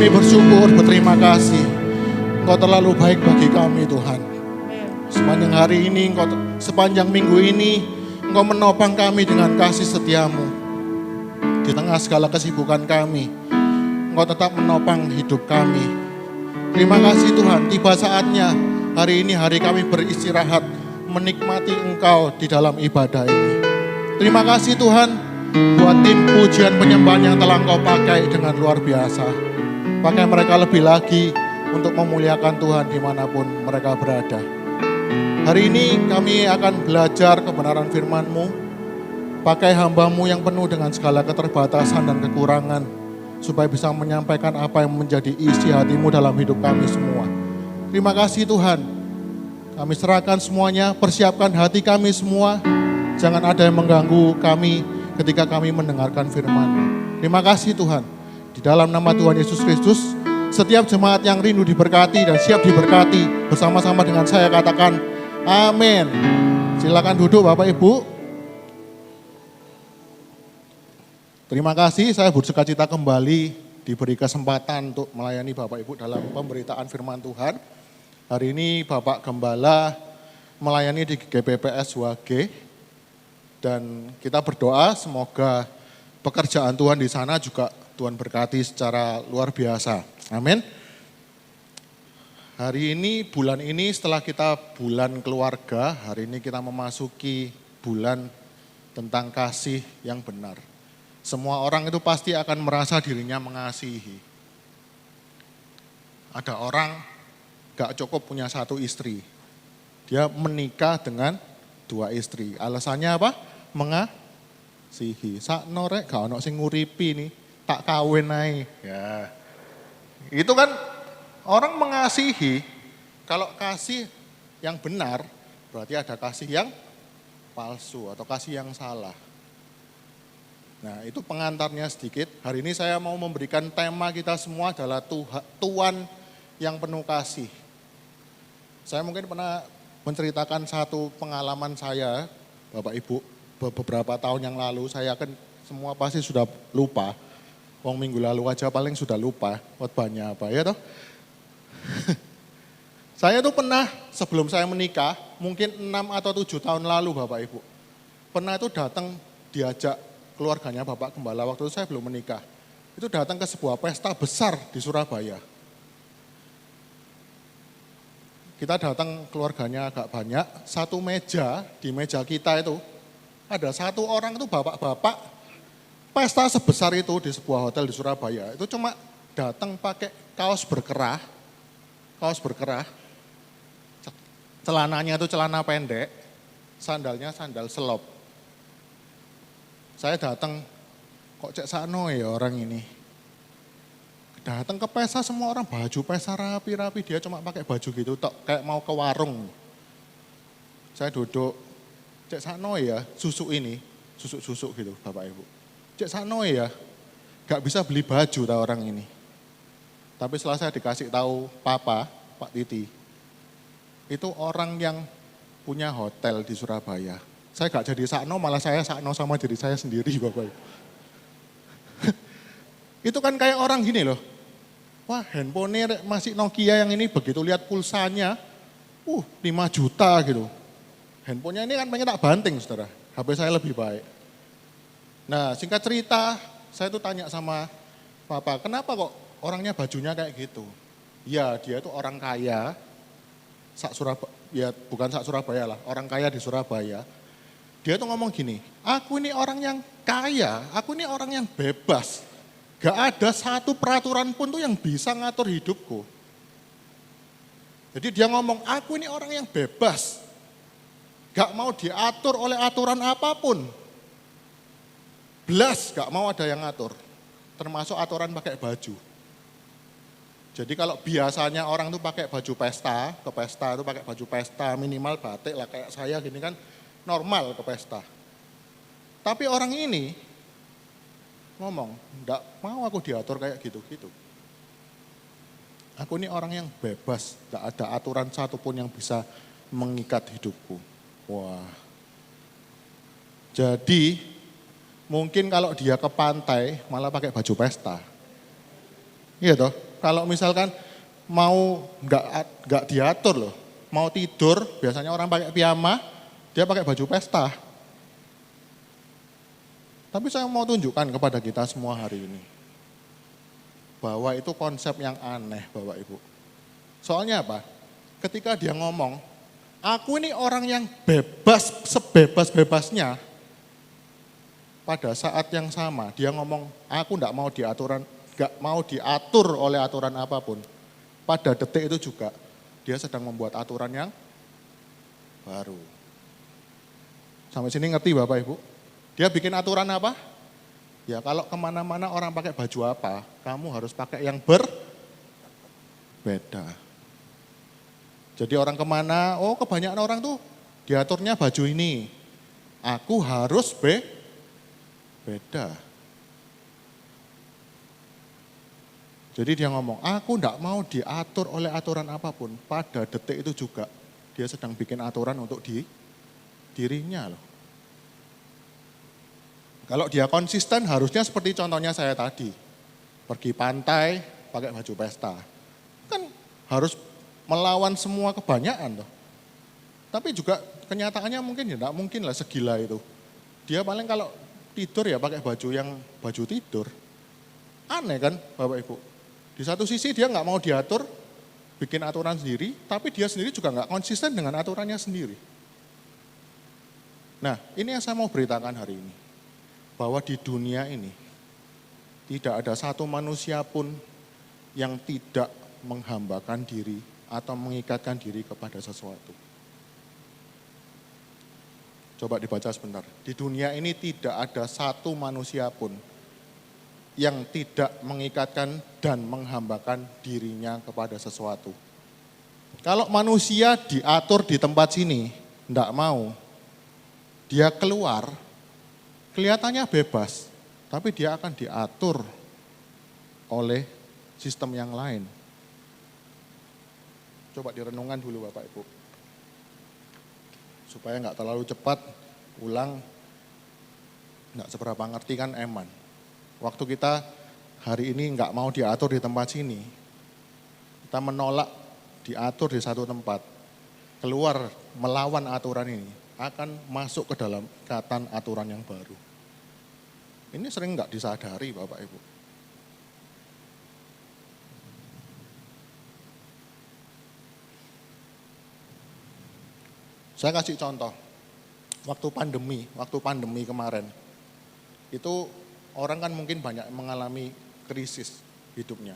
Kami bersyukur, berterima kasih. Engkau terlalu baik bagi kami Tuhan. Sepanjang hari ini, sepanjang minggu ini, Engkau menopang kami dengan kasih setiamu. Di tengah segala kesibukan kami, Engkau tetap menopang hidup kami. Terima kasih Tuhan, tiba saatnya hari ini hari kami beristirahat, menikmati Engkau di dalam ibadah ini. Terima kasih Tuhan, buat tim pujian penyembahan yang telah Engkau pakai dengan luar biasa. Pakai mereka lebih lagi untuk memuliakan Tuhan dimanapun mereka berada. Hari ini kami akan belajar kebenaran firman-Mu. Pakai hamba-Mu yang penuh dengan segala keterbatasan dan kekurangan, supaya bisa menyampaikan apa yang menjadi isi hati-Mu dalam hidup kami semua. Terima kasih Tuhan. Kami serahkan semuanya, persiapkan hati kami semua. Jangan ada yang mengganggu kami ketika kami mendengarkan firman-Mu. Terima kasih Tuhan. Di dalam nama Tuhan Yesus Kristus, setiap jemaat yang rindu diberkati dan siap diberkati, bersama-sama dengan saya katakan amin. Silakan duduk Bapak Ibu. Terima kasih, saya bersukacita kembali diberi kesempatan untuk melayani Bapak Ibu dalam pemberitaan firman Tuhan. Hari ini Bapak Gembala melayani di GPPS WAG, dan kita berdoa semoga pekerjaan Tuhan di sana juga Tuhan berkati secara luar biasa. Amin. Hari ini, bulan ini setelah kita bulan keluarga, hari ini kita memasuki bulan tentang kasih yang benar. Semua orang itu pasti akan merasa dirinya mengasihi. Ada orang gak cukup punya satu istri. Dia menikah dengan 2 istri. Alasannya apa? Mengasihi. Sakno rek gak ono sing nguripi nih, tak kawin ae. Ya. Itu kan orang mengasihi. Kalau kasih yang benar berarti ada kasih yang palsu atau kasih yang salah. Nah, itu pengantarnya sedikit. Hari ini saya mau memberikan tema kita semua adalah Tuhan yang penuh kasih. Saya mungkin pernah menceritakan satu pengalaman saya, Bapak Ibu, beberapa tahun yang lalu. Saya akan semua pasti sudah lupa. Wong minggu lalu aja paling sudah lupa khotbahnya apa ya toh. Saya tuh pernah sebelum saya menikah, mungkin 6 atau 7 tahun lalu Bapak Ibu. Pernah itu datang diajak keluarganya Bapak Gembala, waktu itu saya belum menikah. Itu datang ke sebuah pesta besar di Surabaya. Kita datang keluarganya agak banyak, satu meja, di meja kita itu ada satu orang itu bapak-bapak, pesta sebesar itu di sebuah hotel di Surabaya. Itu cuma datang pakai kaos berkerah, celananya itu celana pendek, sandalnya sandal selop. Saya datang, kok cek sakno ya orang ini. Datang ke pesta semua orang baju pesta rapi-rapi, dia cuma pakai baju gitu, kayak mau ke warung. Saya duduk, cek sakno ya susu ini, susuk-susuk gitu Bapak Ibu. Cek sakno ya, gak bisa beli baju tau orang ini. Tapi setelah saya dikasih tahu Papa, Pak Titi, itu orang yang punya hotel di Surabaya. Saya gak jadi sakno, malah saya sakno sama diri saya sendiri Bapak Ibu. Itu kan kayak orang gini loh, wah handphone masih Nokia yang ini begitu lihat pulsanya, 5 juta gitu. Handphonenya ini kan pengen tak banting saudara, HP saya lebih baik. Nah singkat cerita, saya tuh tanya sama Papa, kenapa kok orangnya bajunya kayak gitu? Ya dia itu orang kaya, ya bukan sak Surabaya lah, orang kaya di Surabaya. Dia tuh ngomong gini, aku ini orang yang kaya, aku ini orang yang bebas. Gak ada satu peraturan pun tuh yang bisa ngatur hidupku. Jadi dia ngomong, aku ini orang yang bebas. Gak mau diatur oleh aturan apapun. Belas gak mau ada yang ngatur. Termasuk aturan pakai baju. Jadi kalau biasanya orang tuh pakai baju pesta, ke pesta itu pakai baju pesta minimal batik lah kayak saya gini kan normal ke pesta. Tapi orang ini ngomong, enggak mau aku diatur kayak gitu-gitu. Aku ini orang yang bebas, enggak ada aturan satupun yang bisa mengikat hidupku. Wah. Jadi mungkin kalau dia ke pantai malah pakai baju pesta. Iya toh? Kalau misalkan mau nggak diatur loh, mau tidur biasanya orang pakai piyama, dia pakai baju pesta. Tapi saya mau tunjukkan kepada kita semua hari ini, bahwa itu konsep yang aneh Bapak Ibu. Soalnya apa? Ketika dia ngomong, aku ini orang yang bebas, sebebas-bebasnya. Pada saat yang sama, dia ngomong, aku nggak mau diatur oleh aturan apapun. Pada detik itu juga, dia sedang membuat aturan yang baru. Sampai sini ngerti Bapak Ibu? Dia bikin aturan apa? Ya kalau kemana-mana orang pakai baju apa, kamu harus pakai yang berbeda. Jadi orang kemana, oh kebanyakan orang tuh diaturnya baju ini. Aku harus beda. Jadi dia ngomong, aku enggak mau diatur oleh aturan apapun. Pada detik itu juga, dia sedang bikin aturan untuk dirinya loh. Kalau dia konsisten harusnya seperti contohnya saya tadi. Pergi pantai, pakai baju pesta. Kan harus melawan semua kebanyakan loh. Tapi juga kenyataannya mungkin ya enggak mungkin lah segila itu. Dia paling kalau tidur ya pakai baju tidur. Aneh kan Bapak Ibu. Di satu sisi dia enggak mau diatur, bikin aturan sendiri, tapi dia sendiri juga enggak konsisten dengan aturannya sendiri. Nah ini yang saya mau beritakan hari ini. Bahwa di dunia ini tidak ada satu manusia pun yang tidak menghambakan diri atau mengikatkan diri kepada sesuatu. Coba dibaca sebentar. Di dunia ini tidak ada satu manusia pun yang tidak mengikatkan dan menghambakan dirinya kepada sesuatu. Kalau manusia diatur di tempat sini, tidak mau, dia keluar, kelihatannya bebas, tapi dia akan diatur oleh sistem yang lain. Coba direnungkan dulu Bapak Ibu. Supaya nggak terlalu cepat, ulang, nggak seberapa ngerti kan eman. Waktu kita hari ini nggak mau diatur di tempat sini, kita menolak diatur di satu tempat, keluar melawan aturan ini, akan masuk ke dalam ikatan aturan yang baru. Ini sering nggak disadari Bapak Ibu. Saya kasih contoh, waktu pandemi kemarin, itu orang kan mungkin banyak mengalami krisis hidupnya.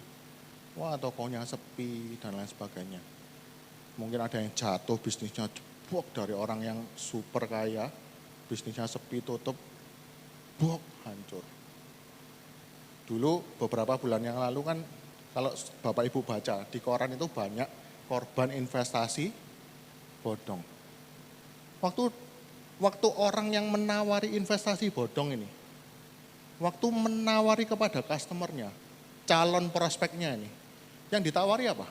Wah tokonya sepi dan lain sebagainya. Mungkin ada yang jatuh bisnisnya jebok dari orang yang super kaya, bisnisnya sepi tutup, bok hancur. Dulu beberapa bulan yang lalu kan kalau Bapak Ibu baca di koran itu banyak korban investasi bodong. Waktu orang yang menawari investasi bodong ini, waktu menawari kepada customernya, calon prospeknya ini, yang ditawari apa?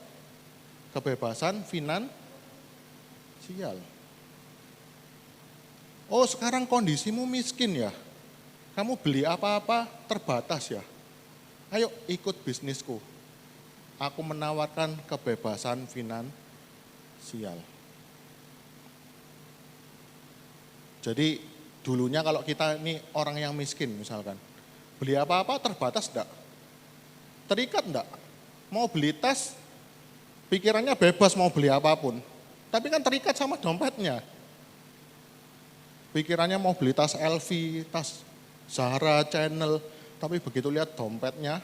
Kebebasan finansial. Oh sekarang kondisimu miskin ya, kamu beli apa-apa terbatas ya, ayo ikut bisnisku, aku menawarkan kebebasan finansial. Jadi dulunya kalau kita ini orang yang miskin misalkan, beli apa-apa terbatas enggak? Terikat enggak? Mau beli tas, pikirannya bebas mau beli apapun. Tapi kan terikat sama dompetnya. Pikirannya mau beli tas LV, tas Zara, Chanel. Tapi begitu lihat dompetnya,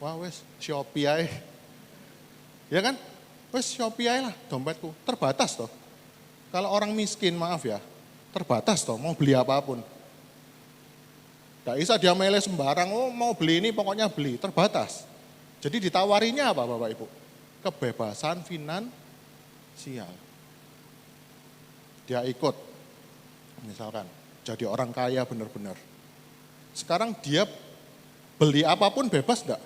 wah wes Shopee aja. Ya kan? Wes Shopee aja lah dompetku. Terbatas toh. Kalau orang miskin maaf ya, terbatas toh mau beli apapun. Tidak bisa dia milih sembarang, oh mau beli ini pokoknya beli, terbatas. Jadi ditawarinya apa Bapak Ibu? Kebebasan finansial. Dia ikut, misalkan jadi orang kaya benar-benar. Sekarang dia beli apapun bebas enggak?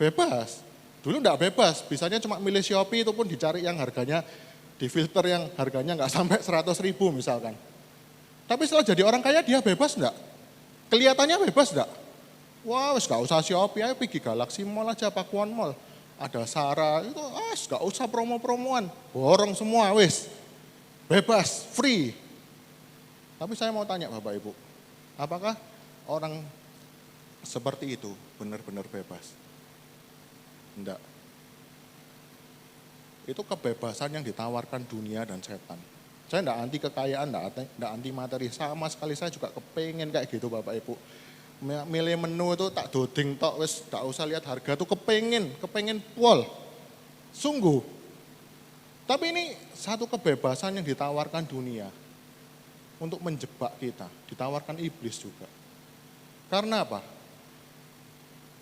Bebas. Dulu enggak bebas, bisanya cuma milih Shopee itu pun dicari yang harganya, di filter yang harganya enggak sampai 100.000 misalkan. Tapi setelah jadi orang kaya dia bebas enggak? Kelihatannya bebas enggak? Wah, wis gak usah Shopee, ayo pergi Galaxy Mall aja, Pakuan Mall. Ada Sarah, itu gak usah promo-promoan. Borong semua, wis. Bebas, free. Tapi saya mau tanya Bapak Ibu, apakah orang seperti itu benar-benar bebas? Enggak. Itu kebebasan yang ditawarkan dunia dan setan. Saya enggak anti kekayaan, enggak anti materi. Sama sekali saya juga kepengen kayak gitu Bapak Ibu. Milih menu itu tak doding tok, wis enggak usah lihat harga tuh kepengen pol. Sungguh. Tapi ini satu kebebasan yang ditawarkan dunia untuk menjebak kita, ditawarkan iblis juga. Karena apa?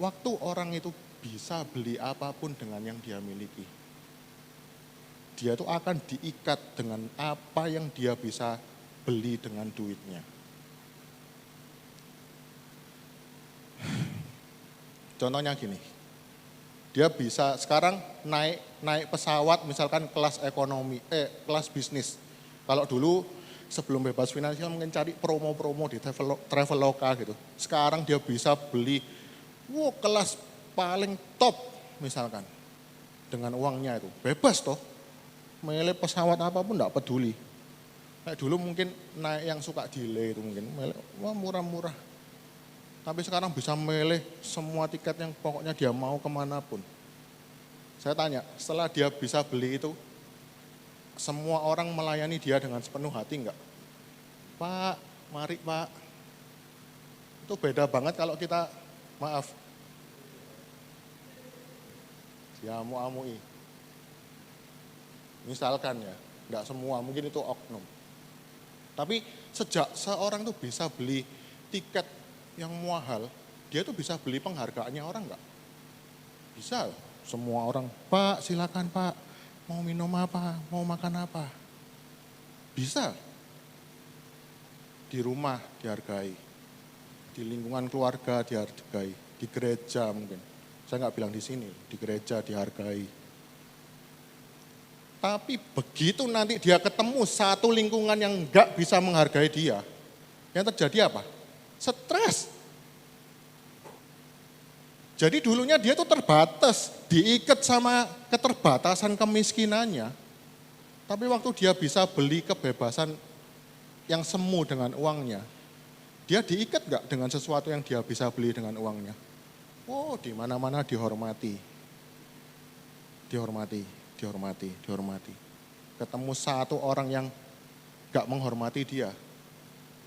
Waktu orang itu bisa beli apapun dengan yang dia miliki. Dia itu akan diikat dengan apa yang dia bisa beli dengan duitnya. Contohnya gini, dia bisa sekarang naik pesawat misalkan kelas ekonomi, kelas bisnis. Kalau dulu sebelum bebas finansial mungkin cari promo-promo di Traveloka gitu. Sekarang dia bisa beli kelas paling top misalkan dengan uangnya itu. Bebas toh, milih pesawat apapun enggak peduli. Kayak dulu mungkin naik yang suka delay itu mungkin, murah-murah. Tapi sekarang bisa milih semua tiket yang pokoknya dia mau kemanapun. Saya tanya, setelah dia bisa beli itu, semua orang melayani dia dengan sepenuh hati enggak? Pak, mari Pak. Itu beda banget kalau kita, maaf, diamu-amui. Misalkan ya, enggak semua, mungkin itu oknum. Tapi sejak seorang tuh bisa beli tiket yang mahal, dia tuh bisa beli penghargaannya orang enggak? Bisa, semua orang, Pak silakan Pak, mau minum apa, mau makan apa. Bisa. Di rumah dihargai, di lingkungan keluarga dihargai, di gereja mungkin. Saya nggak bilang di sini, di gereja dihargai. Tapi begitu nanti dia ketemu satu lingkungan yang nggak bisa menghargai dia, yang terjadi apa? Stres. Jadi dulunya dia tuh terbatas, diikat sama keterbatasan kemiskinannya. Tapi waktu dia bisa beli kebebasan yang semu dengan uangnya, dia diikat nggak dengan sesuatu yang dia bisa beli dengan uangnya? Oh, di mana-mana dihormati. Dihormati. Ketemu satu orang yang nggak menghormati dia,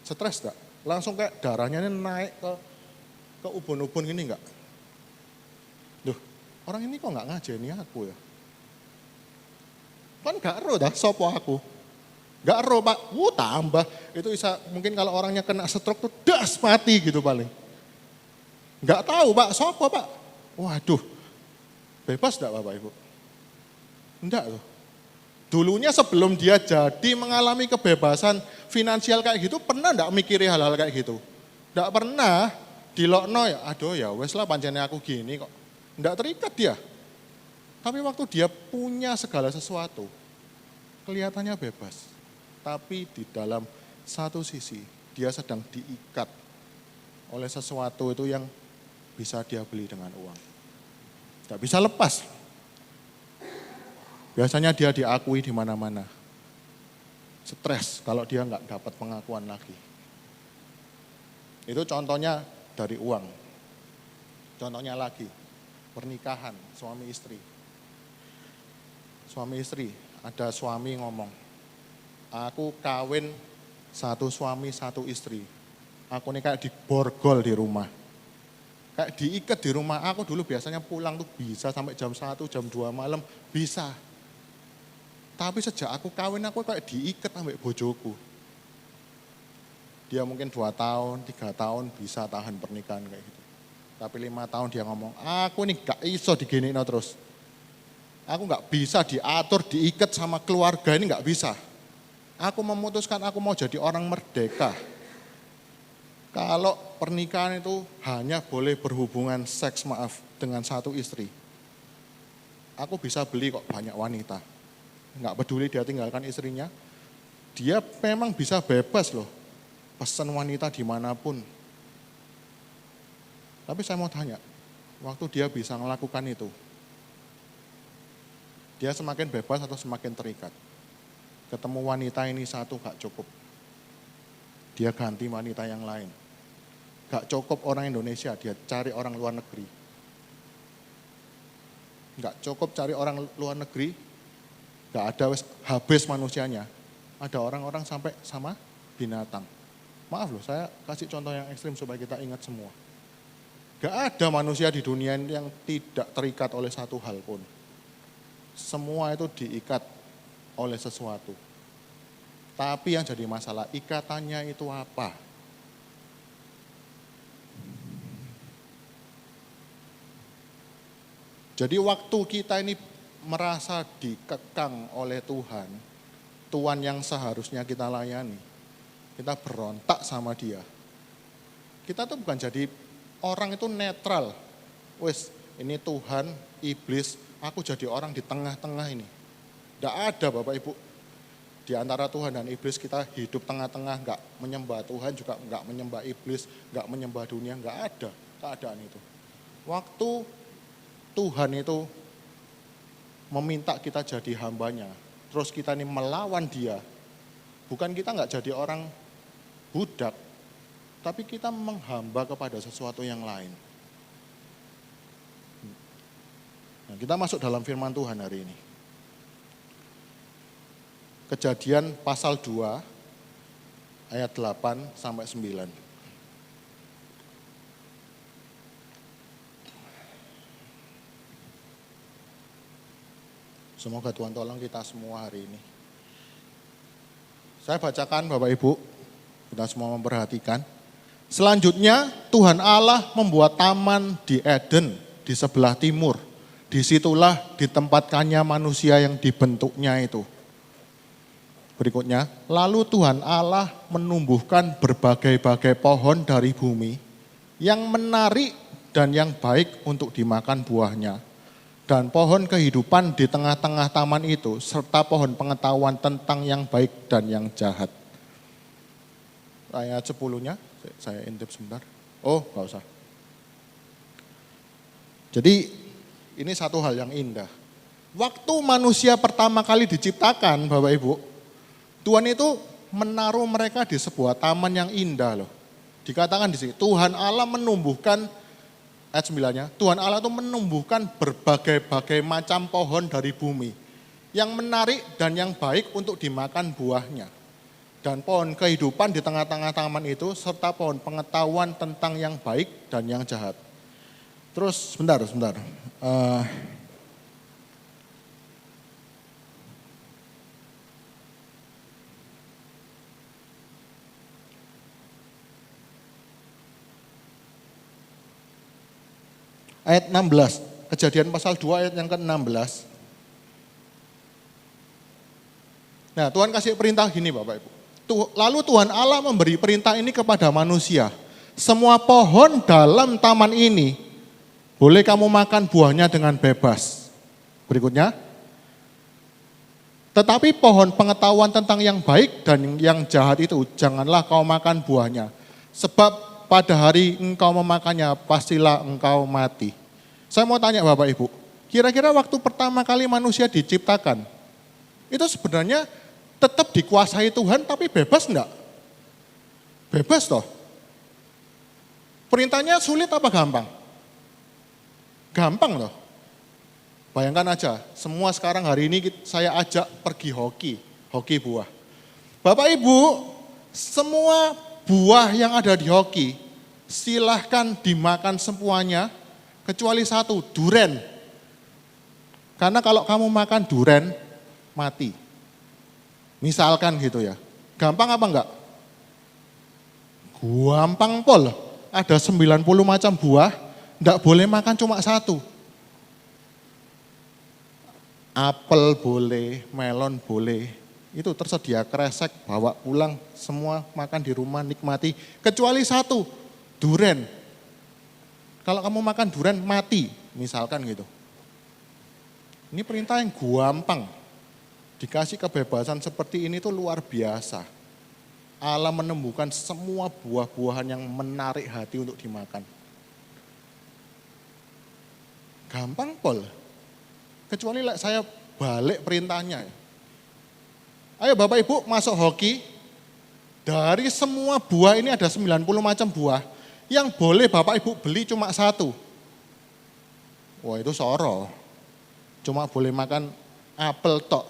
stres nggak? Langsung kayak darahnya ini naik ke ubun-ubun gini enggak? Duh, orang ini kok enggak ngajeni aku ya? Kan enggak ero dah sopo aku. Enggak ero Pak, tambah. Itu bisa mungkin kalau orangnya kena stroke tuh das mati gitu paling. Enggak tahu Pak, sopo Pak? Waduh, bebas enggak Bapak Ibu? Enggak loh. Dulunya sebelum dia jadi mengalami kebebasan finansial kayak gitu, pernah enggak mikiri hal-hal kayak gitu? Enggak pernah, dilokno ya, aduh ya wes lah pancene aku gini kok. Enggak terikat dia. Tapi waktu dia punya segala sesuatu, kelihatannya bebas. Tapi di dalam satu sisi, dia sedang diikat oleh sesuatu itu yang bisa dia beli dengan uang. Enggak bisa lepas. Biasanya dia diakui di mana-mana. Stres kalau dia nggak dapat pengakuan lagi. Itu contohnya dari uang. Contohnya lagi, pernikahan suami istri. Suami istri, ada suami ngomong, aku kawin satu suami satu istri. Aku ini kayak diborgol di rumah. Kayak diikat di rumah. Aku dulu biasanya pulang tuh bisa sampai jam 1, jam 2 malam, bisa. Tapi sejak aku kawin aku kayak diikat sampai bojoku. Dia mungkin 2 tahun, 3 tahun bisa tahan pernikahan kayak gitu. Tapi 5 tahun dia ngomong, aku ini gak iso diginiin terus. Aku gak bisa diatur, diikat sama keluarga ini gak bisa. Aku memutuskan aku mau jadi orang merdeka. Kalau pernikahan itu hanya boleh berhubungan seks dengan satu istri. Aku bisa beli kok banyak wanita. Nggak peduli dia tinggalkan istrinya, dia memang bisa bebas loh, pesan wanita dimanapun. Tapi saya mau tanya, waktu dia bisa melakukan itu, dia semakin bebas atau semakin terikat? Ketemu wanita ini satu gak cukup, dia ganti wanita yang lain. Gak cukup orang Indonesia, dia cari orang luar negeri. Gak cukup cari orang luar negeri, gak ada habis manusianya. Ada orang-orang sampai sama binatang. Maaf loh, saya kasih contoh yang ekstrim supaya kita ingat semua. Gak ada manusia di dunia ini yang tidak terikat oleh satu hal pun. Semua itu diikat oleh sesuatu. Tapi yang jadi masalah, ikatannya itu apa? Jadi waktu kita ini merasa dikekang oleh Tuhan, Tuhan yang seharusnya kita layani, kita berontak sama dia. Kita tuh bukan jadi orang itu netral. Wes, ini Tuhan, iblis, aku jadi orang di tengah-tengah ini. Tidak ada Bapak Ibu. Di antara Tuhan dan iblis kita hidup tengah-tengah, enggak menyembah Tuhan juga enggak menyembah iblis, enggak menyembah dunia, enggak ada keadaan itu. Waktu Tuhan itu meminta kita jadi hambanya, terus kita ini melawan dia, bukan kita enggak jadi orang budak, tapi kita menghamba kepada sesuatu yang lain. Nah, kita masuk dalam firman Tuhan hari ini. Kejadian pasal 2 ayat 8 sampai 9. Semoga Tuhan tolong kita semua hari ini. Saya bacakan Bapak Ibu, kita semua memperhatikan. Selanjutnya Tuhan Allah membuat taman di Eden di sebelah timur. Disitulah ditempatkannya manusia yang dibentuknya itu. Berikutnya, lalu Tuhan Allah menumbuhkan berbagai-bagai pohon dari bumi yang menarik dan yang baik untuk dimakan buahnya. Dan pohon kehidupan di tengah-tengah taman itu, serta pohon pengetahuan tentang yang baik dan yang jahat. Ayat 10-nya, saya intip sebentar. Oh, gak usah. Jadi, ini satu hal yang indah. Waktu manusia pertama kali diciptakan, Bapak Ibu, Tuhan itu menaruh mereka di sebuah taman yang indah loh. Dikatakan di sini, Tuhan Allah menumbuhkan, ayat 9-nya, Tuhan Allah itu menumbuhkan berbagai-bagai macam pohon dari bumi. Yang menarik dan yang baik untuk dimakan buahnya. Dan pohon kehidupan di tengah-tengah taman itu, serta pohon pengetahuan tentang yang baik dan yang jahat. Terus, sebentar. Ayat 16, Kejadian pasal 2 ayat yang ke-16. Nah, Tuhan kasih perintah gini Bapak Ibu. Lalu Tuhan Allah memberi perintah ini kepada manusia. Semua pohon dalam taman ini boleh kamu makan buahnya dengan bebas. Berikutnya. Tetapi pohon pengetahuan tentang yang baik dan yang jahat itu janganlah kau makan buahnya. Sebab pada hari engkau memakannya, pastilah engkau mati. Saya mau tanya Bapak Ibu, kira-kira waktu pertama kali manusia diciptakan, itu sebenarnya tetap dikuasai Tuhan tapi bebas enggak? Bebas toh. Perintahnya sulit apa gampang? Gampang loh. Bayangkan aja, semua sekarang hari ini saya ajak pergi hoki buah. Bapak Ibu, semua buah yang ada di hoki, silahkan dimakan semuanya, kecuali satu, duren. Karena kalau kamu makan duren, mati. Misalkan gitu ya. Gampang apa enggak? Gampang pol. Ada 90 macam buah, enggak boleh makan cuma satu. Apel boleh, melon boleh. Itu tersedia kresek, bawa pulang, semua makan di rumah, nikmati. Kecuali satu, duren. Kalau kamu makan duren, mati, misalkan gitu. Ini perintah yang gampang. Dikasih kebebasan seperti ini tuh luar biasa. Allah menemukan semua buah-buahan yang menarik hati untuk dimakan. Gampang pol. Kecuali saya balik perintahnya. Ayo Bapak Ibu masuk hoki, dari semua buah ini ada 90 macam buah, yang boleh Bapak Ibu beli cuma satu. Wah itu soro, cuma boleh makan apel tok.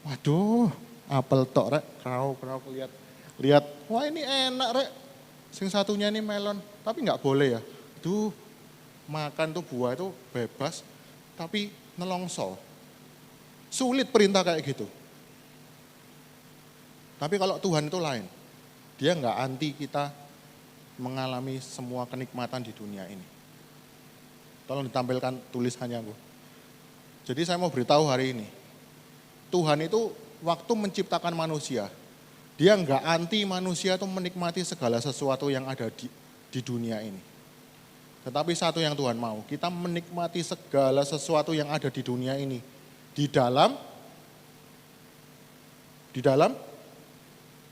Waduh, apel tok rek, kau lihat, wah ini enak rek, sing satunya ini melon, tapi nggak boleh ya. Tuh makan tuh buah itu bebas, tapi nelongso. Sulit perintah kayak gitu. Tapi kalau Tuhan itu lain, dia nggak anti kita mengalami semua kenikmatan di dunia ini. Tolong ditampilkan tulisannya, Bu. Jadi saya mau beritahu hari ini, Tuhan itu waktu menciptakan manusia, dia nggak anti manusia itu menikmati segala sesuatu yang ada di dunia ini. Tetapi satu yang Tuhan mau, kita menikmati segala sesuatu yang ada di dunia ini. Di dalam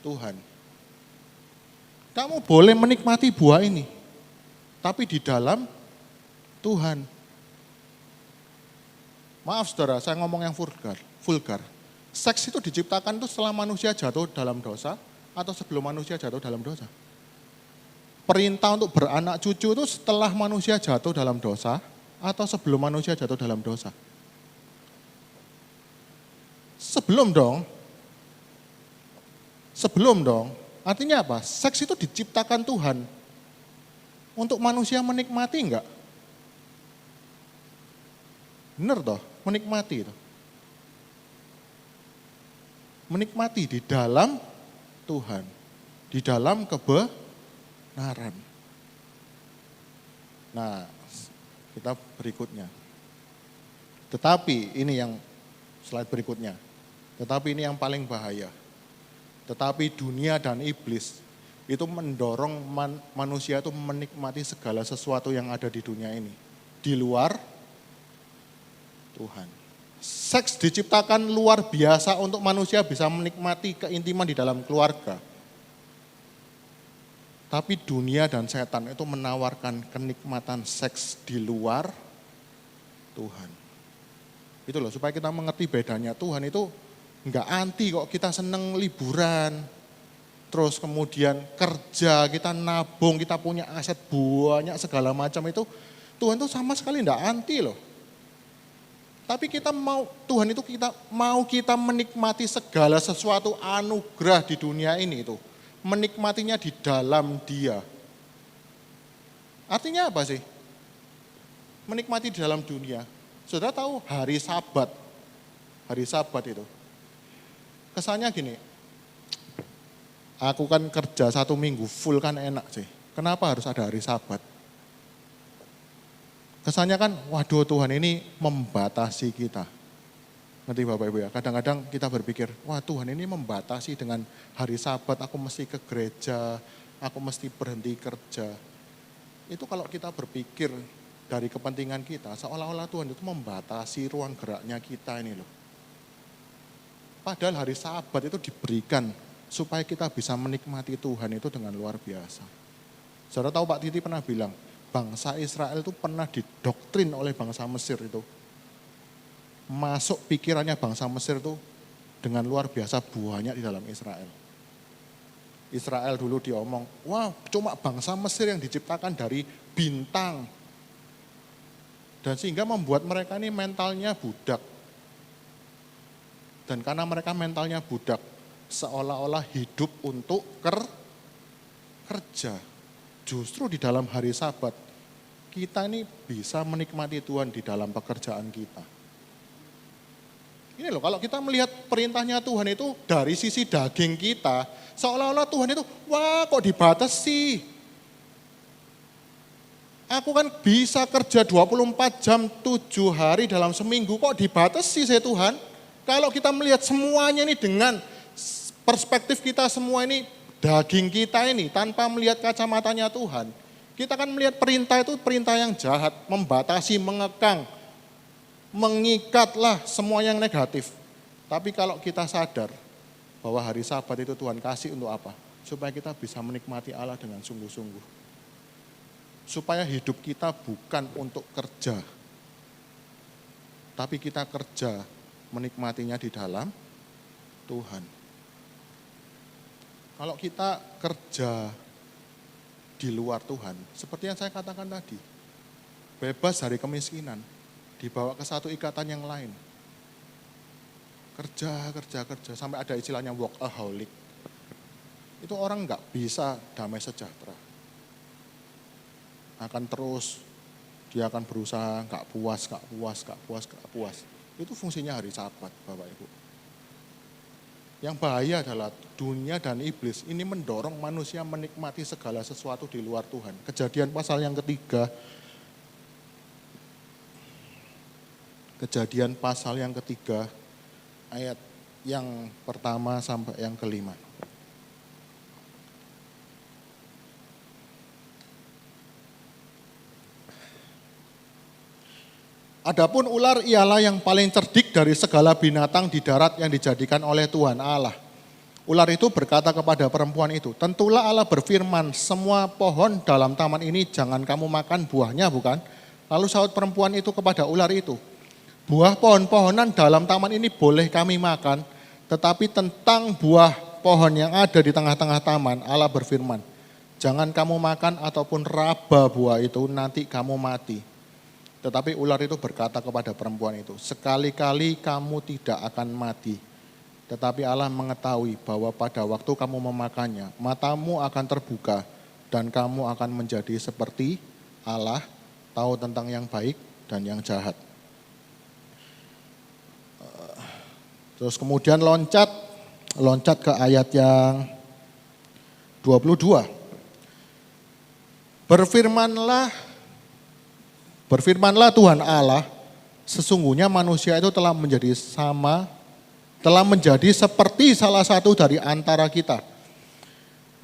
Tuhan. Kamu boleh menikmati buah ini, tapi di dalam Tuhan. Maaf saudara, saya ngomong yang vulgar. Seks itu diciptakan itu setelah manusia jatuh dalam dosa atau sebelum manusia jatuh dalam dosa? Perintah untuk beranak cucu itu setelah manusia jatuh dalam dosa atau sebelum manusia jatuh dalam dosa? Sebelum dong. Artinya apa? Seks itu diciptakan Tuhan untuk manusia menikmati enggak? Benar toh, menikmati itu. Menikmati di dalam Tuhan, di dalam kebenaran. Nah, kita berikutnya. Tetapi ini yang slide berikutnya. Tetapi ini yang paling bahaya. Tetapi dunia dan iblis itu mendorong manusia itu menikmati segala sesuatu yang ada di dunia ini. Di luar Tuhan. Seks diciptakan luar biasa untuk manusia bisa menikmati keintiman di dalam keluarga. Tapi dunia dan setan itu menawarkan kenikmatan seks di luar Tuhan. Itu loh, supaya kita mengerti bedanya. Tuhan itu enggak anti kok kita seneng liburan. Terus kemudian kerja, kita nabung, kita punya aset banyak segala macam itu. Tuhan itu sama sekali enggak anti loh. Tapi Tuhan itu mau kita menikmati segala sesuatu anugerah di dunia ini itu. Menikmatinya di dalam Dia. Artinya apa sih? Menikmati di dalam dunia. Saudara tahu hari Sabat itu. Kesannya gini, aku kan kerja 1 minggu full kan enak sih. Kenapa harus ada hari Sabat? Kesannya kan, waduh Tuhan ini membatasi kita. Ngerti Bapak Ibu ya, kadang-kadang kita berpikir, wah Tuhan ini membatasi dengan hari Sabat, aku mesti ke gereja, aku mesti berhenti kerja. Itu kalau kita berpikir dari kepentingan kita, seolah-olah Tuhan itu membatasi ruang geraknya kita ini loh. Padahal hari Sabat itu diberikan supaya kita bisa menikmati Tuhan itu dengan luar biasa. Saudara tahu Pak Titi pernah bilang, bangsa Israel itu pernah didoktrin oleh bangsa Mesir itu. Masuk pikirannya bangsa Mesir itu dengan luar biasa buahnya di dalam Israel. Israel dulu diomong, wah cuma bangsa Mesir yang diciptakan dari bintang. Dan sehingga membuat mereka ini mentalnya budak. Dan karena mereka mentalnya budak, seolah-olah hidup untuk kerja. Justru di dalam hari Sabat, kita ini bisa menikmati Tuhan di dalam pekerjaan kita. Ini loh, kalau kita melihat perintahnya Tuhan itu dari sisi daging kita, seolah-olah Tuhan itu, wah kok dibatasi. Aku kan bisa kerja 24 jam 7 hari dalam seminggu, kok dibatasi saya Tuhan. Kalau kita melihat semuanya ini dengan perspektif kita semua ini, daging kita ini tanpa melihat kacamatanya Tuhan. Kita kan melihat perintah itu perintah yang jahat, membatasi, mengekang, mengikatlah semua yang negatif. Tapi kalau kita sadar bahwa hari Sabat itu Tuhan kasih untuk apa? Supaya kita bisa menikmati Allah dengan sungguh-sungguh. Supaya hidup kita bukan untuk kerja, tapi kita kerja menikmatinya di dalam Tuhan. Kalau kita kerja di luar Tuhan, seperti yang saya katakan tadi, bebas dari kemiskinan, dibawa ke satu ikatan yang lain. Kerja, sampai ada istilahnya workaholic. Itu orang nggak bisa damai sejahtera. Akan terus, dia akan berusaha nggak puas. Itu fungsinya hari Sabat, Bapak Ibu. Yang bahaya adalah dunia dan iblis ini mendorong manusia menikmati segala sesuatu di luar Tuhan. Kejadian pasal yang ketiga, ayat yang pertama sampai yang kelima. Adapun ular ialah yang paling cerdik dari segala binatang di darat yang dijadikan oleh Tuhan Allah. Ular itu berkata kepada perempuan itu, tentulah Allah berfirman, semua pohon dalam taman ini jangan kamu makan buahnya, bukan? Lalu sahut perempuan itu kepada ular itu, buah pohon-pohonan dalam taman ini boleh kami makan, tetapi tentang buah pohon yang ada di tengah-tengah taman, Allah berfirman, jangan kamu makan ataupun raba buah itu, nanti kamu mati. Tetapi ular itu berkata kepada perempuan itu, sekali-kali kamu tidak akan mati. Tetapi Allah mengetahui bahwa pada waktu kamu memakannya, matamu akan terbuka dan kamu akan menjadi seperti Allah, tahu tentang yang baik dan yang jahat. Terus kemudian loncat ke ayat yang 22. Berfirmanlah Tuhan Allah, sesungguhnya manusia itu telah menjadi seperti salah satu dari antara kita.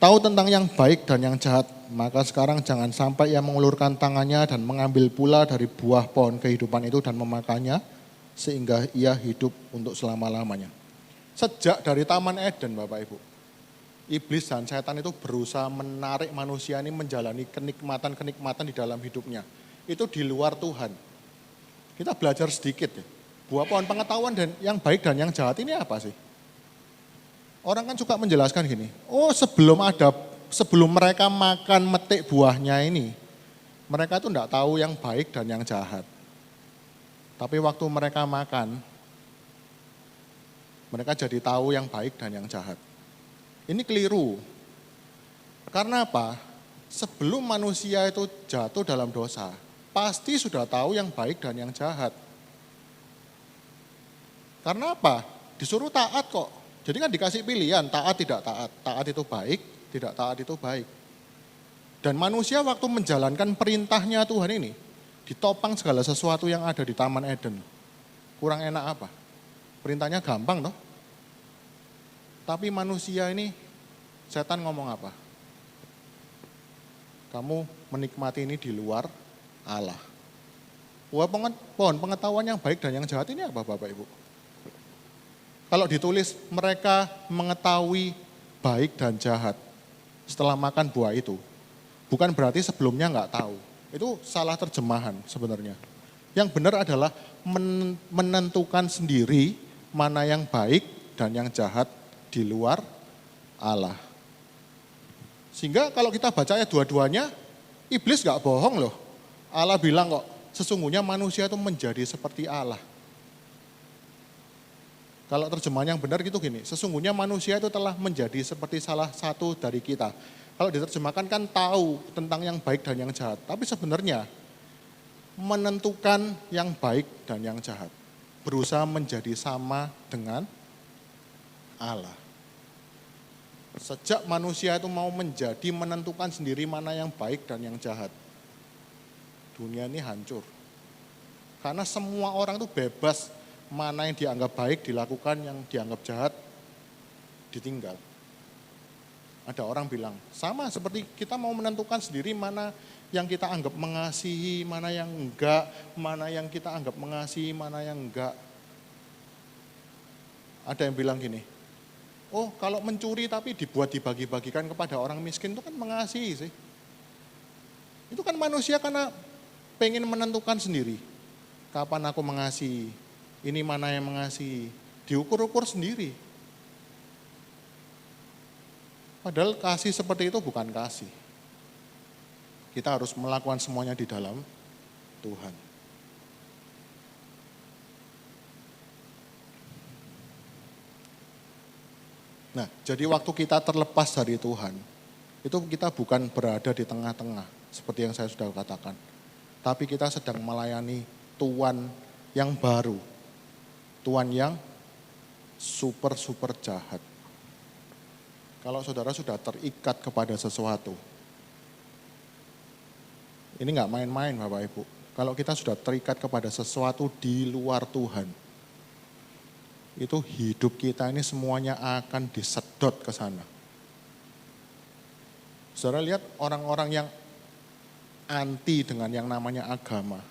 Tahu tentang yang baik dan yang jahat, maka sekarang jangan sampai ia mengulurkan tangannya dan mengambil pula dari buah pohon kehidupan itu dan memakannya, sehingga ia hidup untuk selama-lamanya. Sejak dari Taman Eden, Bapak Ibu, iblis dan setan itu berusaha menarik manusia ini menjalani kenikmatan-kenikmatan di dalam hidupnya. Itu di luar Tuhan. Kita belajar sedikit ya. Buah pohon pengetahuan dan yang baik dan yang jahat ini apa sih? Orang kan suka menjelaskan gini, sebelum mereka makan metik buahnya ini, mereka itu enggak tahu yang baik dan yang jahat. Tapi waktu mereka makan, mereka jadi tahu yang baik dan yang jahat. Ini keliru. Karena apa? Sebelum manusia itu jatuh dalam dosa, pasti sudah tahu yang baik dan yang jahat. Karena apa? Disuruh taat kok. Jadi kan dikasih pilihan, taat tidak taat. Taat itu baik, tidak taat itu baik. Dan manusia waktu menjalankan perintahnya Tuhan ini, ditopang segala sesuatu yang ada di Taman Eden. Kurang enak apa? Perintahnya gampang toh. Tapi manusia ini, setan ngomong apa? Kamu menikmati ini di luar Allah. Pohon pengetahuan yang baik dan yang jahat ini apa Bapak Ibu? Kalau ditulis mereka mengetahui baik dan jahat setelah makan buah itu, bukan berarti sebelumnya nggak tahu. Itu salah terjemahan sebenarnya. Yang benar adalah menentukan sendiri mana yang baik dan yang jahat di luar Allah. Sehingga kalau kita baca ayat dua-duanya, iblis nggak bohong loh. Allah bilang kok, sesungguhnya manusia itu menjadi seperti Allah. Kalau terjemahan yang benar gitu gini, sesungguhnya manusia itu telah menjadi seperti salah satu dari kita. Kalau diterjemahkan kan tahu tentang yang baik dan yang jahat. Tapi sebenarnya menentukan yang baik dan yang jahat. Berusaha menjadi sama dengan Allah. Sejak manusia itu mau menentukan sendiri mana yang baik dan yang jahat. Dunia ini hancur. Karena semua orang itu bebas, mana yang dianggap baik dilakukan, yang dianggap jahat ditinggal. Ada orang bilang, sama seperti kita mau menentukan sendiri mana yang kita anggap mengasihi, mana yang enggak, mana yang kita anggap mengasihi, mana yang enggak. Ada yang bilang gini, oh kalau mencuri tapi dibuat dibagi-bagikan kepada orang miskin itu kan mengasihi sih. Itu kan manusia karena pengen menentukan sendiri. Kapan aku mengasihi? Ini mana yang mengasihi? Diukur-ukur sendiri. Padahal kasih seperti itu bukan kasih. Kita harus melakukan semuanya di dalam Tuhan. Nah, jadi waktu kita terlepas dari Tuhan, itu kita bukan berada di tengah-tengah, seperti yang saya sudah katakan. Tapi kita sedang melayani Tuhan yang baru. Tuhan yang super jahat. Kalau saudara sudah terikat kepada sesuatu, ini nggak main-main Bapak Ibu. Kalau kita sudah terikat kepada sesuatu di luar Tuhan, itu hidup kita ini semuanya akan disedot ke sana. Saudara lihat orang-orang yang anti dengan yang namanya agama.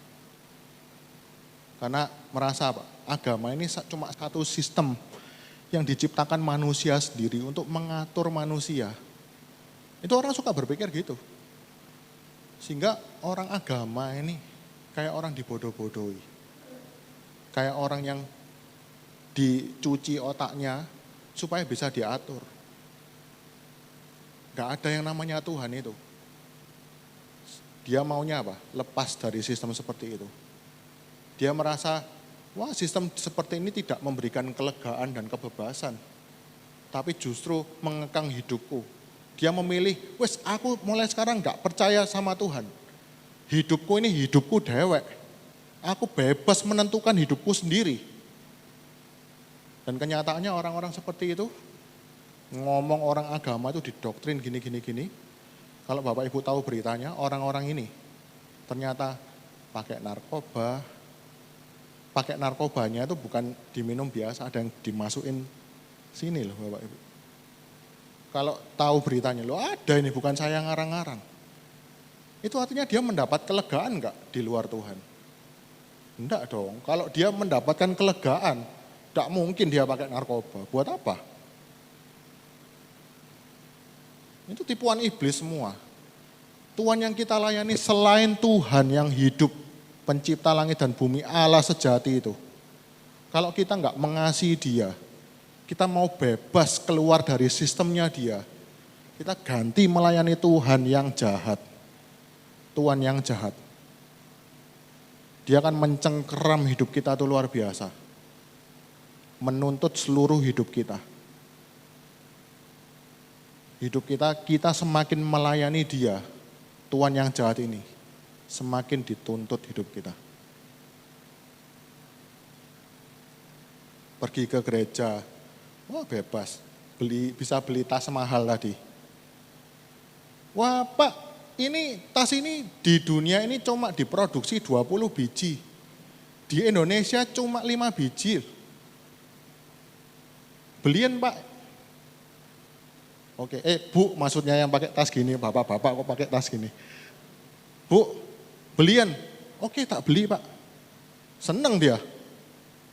Karena merasa apa? Agama ini cuma satu sistem yang diciptakan manusia sendiri untuk mengatur manusia. Itu orang suka berpikir gitu. Sehingga orang agama ini kayak orang dibodoh-bodohi. Kayak orang yang dicuci otaknya supaya bisa diatur. Gak ada yang namanya Tuhan itu. Dia maunya apa? Lepas dari sistem seperti itu. Dia merasa, wah sistem seperti ini tidak memberikan kelegaan dan kebebasan. Tapi justru mengekang hidupku. Dia memilih, wes aku mulai sekarang gak percaya sama Tuhan. Hidupku ini hidupku dewek. Aku bebas menentukan hidupku sendiri. Dan kenyataannya orang-orang seperti itu, ngomong orang agama itu didoktrin gini. Kalau Bapak Ibu tahu beritanya, orang-orang ini ternyata pakai narkoba. Pakai narkobanya itu bukan diminum biasa, ada yang dimasukin sini loh Bapak Ibu. Kalau tahu beritanya, loh ada ini bukan saya ngarang-ngarang. Itu artinya dia mendapat kelegaan enggak di luar Tuhan? Enggak dong, kalau dia mendapatkan kelegaan, tidak mungkin dia pakai narkoba. Buat apa? Itu tipuan iblis semua. Tuhan yang kita layani selain Tuhan yang hidup, pencipta langit dan bumi, Allah sejati itu. Kalau kita enggak mengasihi dia, kita mau bebas keluar dari sistemnya dia, kita ganti melayani Tuhan yang jahat. Tuhan yang jahat. Dia akan mencengkeram hidup kita itu luar biasa. Menuntut seluruh hidup kita. Hidup kita semakin melayani dia, Tuhan yang jahat ini, semakin dituntut hidup kita. Pergi ke gereja, wah bebas, bisa beli tas mahal tadi. Wah Pak, ini tas ini di dunia ini cuma diproduksi 20 biji. Di Indonesia cuma 5 biji. Beliin Pak. Oke, Bu maksudnya yang pakai tas gini, bapak-bapak kok pakai tas gini. Bu, beliin. Oke tak beli Pak. Seneng dia,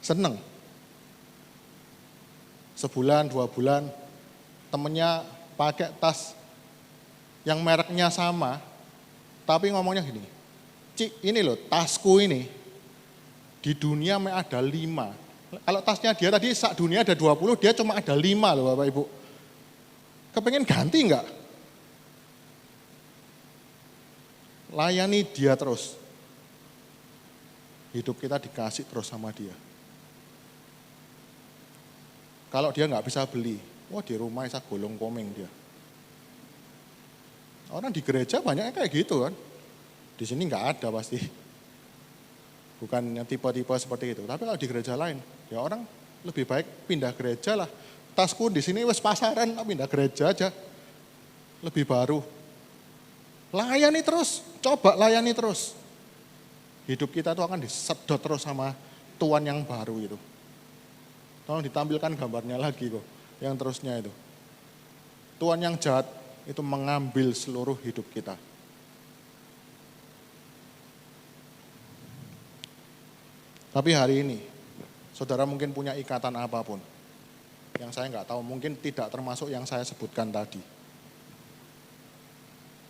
seneng. Sebulan, 2 bulan, temennya pakai tas yang mereknya sama, tapi ngomongnya gini, Cik ini loh tasku ini, di dunia ada 5. Kalau tasnya dia tadi sak dunia ada 20, dia cuma ada 5 loh Bapak Ibu. Kepengen ganti enggak? Layani dia terus. Hidup kita dikasih terus sama dia. Kalau dia enggak bisa beli, wah di rumah bisa golong komeng dia. Orang di gereja banyaknya kayak gitu kan. Di sini enggak ada pasti. Bukan yang tipe-tipe seperti itu. Tapi kalau di gereja lain, ya orang lebih baik pindah gereja lah. Tasku di sini wes pasaran, pindah gereja aja. Lebih baru. Layani terus, coba layani terus. Hidup kita itu akan disedot terus sama Tuhan yang baru itu. Tolong ditampilkan gambarnya lagi kok, yang terusnya itu. Tuhan yang jahat itu mengambil seluruh hidup kita. Tapi hari ini, saudara mungkin punya ikatan apapun. Yang saya nggak tahu, mungkin tidak termasuk yang saya sebutkan tadi.